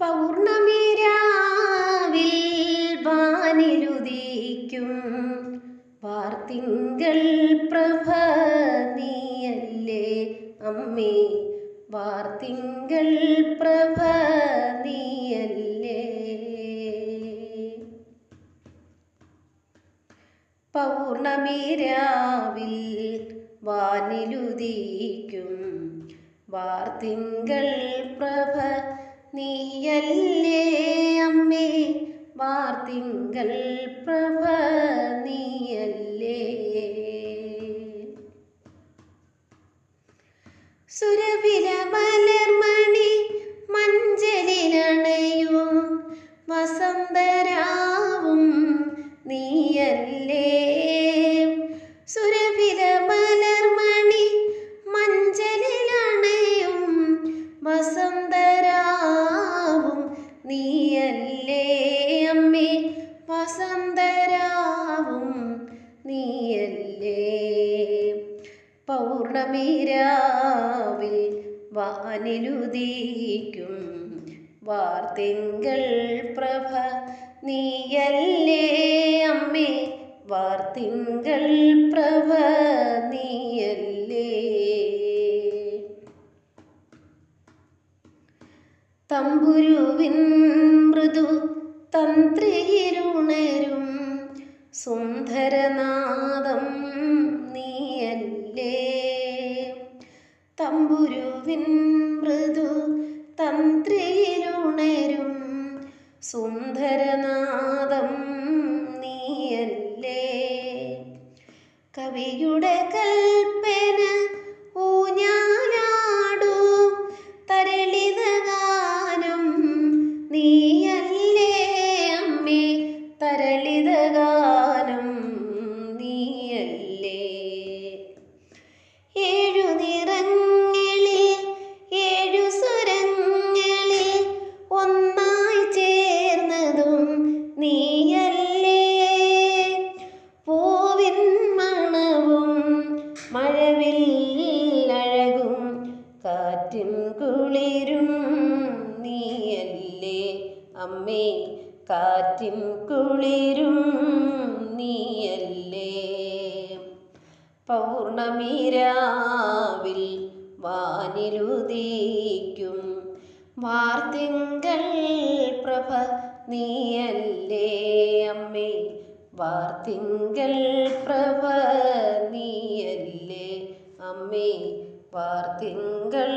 പൗർണമിരാവിൽ വാനിലുദിക്കും വാർത്തിങ്കൾ പ്രഭ നീയല്ലേ അമ്മേ, വാർത്തിങ്കൾ പ്രഭ നീയല്ലേ. പൗർണമിരാവിൽ വാനിലുദിക്കും വാർത്തിങ്കൾ പ്രഭ നീയല്ലേ അമ്മേ, വാർത്തിങ്കൾ പ്രഭ നീയല്ലേ. സുരഭില മലർമണി മഞ്ചലിലണയും വസന്തരാവും നീയല്ലേ. സുരഭില മലർമണി മഞ്ചലിലണയും വസന്തരാവും നീയല്ലേ അമ്മേ, വസന്തരാവും നീയല്ലേ. പൗർണമിരാവിൽ വാനിലുദിക്കും വാർത്തിങ്കൾ പ്രഭ നീയല്ലേ അമ്മേ, വാർത്തിങ്കൾ പ്രഭ നീയല്ലേ. തമ്പുരുവിൻ മൃദു തന്ത്രിയിലുണരും സുന്ദരനാദം നീയല്ലേ. തമ്പുരുവിൻ മൃദു തന്ത്രിയിലുണരും സുന്ദരനാദം നീയല്ലേ. കവിയുടെ കൽപ്പന ഊഞ്ഞാലാടൂ തരളിതഗാനം നീയല്ലേ അമ്മേ, തരളിതഗാനം നീയല്ലേ. ഏഴു നിറങ്ങളിൽ ഏഴു സ്വരങ്ങളിൽ ഒന്നായി ചേർന്നതും നീയല്ലേ. പൂവിൻ മണവും മഴവില്ലഴകും കാറ്റിൻ കുളിരും നീയല്ലേ അമ്മേ, കാറ്റിൻ കുളിരും നീയല്ലേ. പൗർണമിരാവിൽ വാനിലുദിക്കും വാർത്തിങ്കൾ പ്രഭ നീയല്ലേ അമ്മേ, വാർത്തിങ്കൾ പ്രഭ നീയല്ലേ അമ്മേ, വാർത്തിങ്കൾ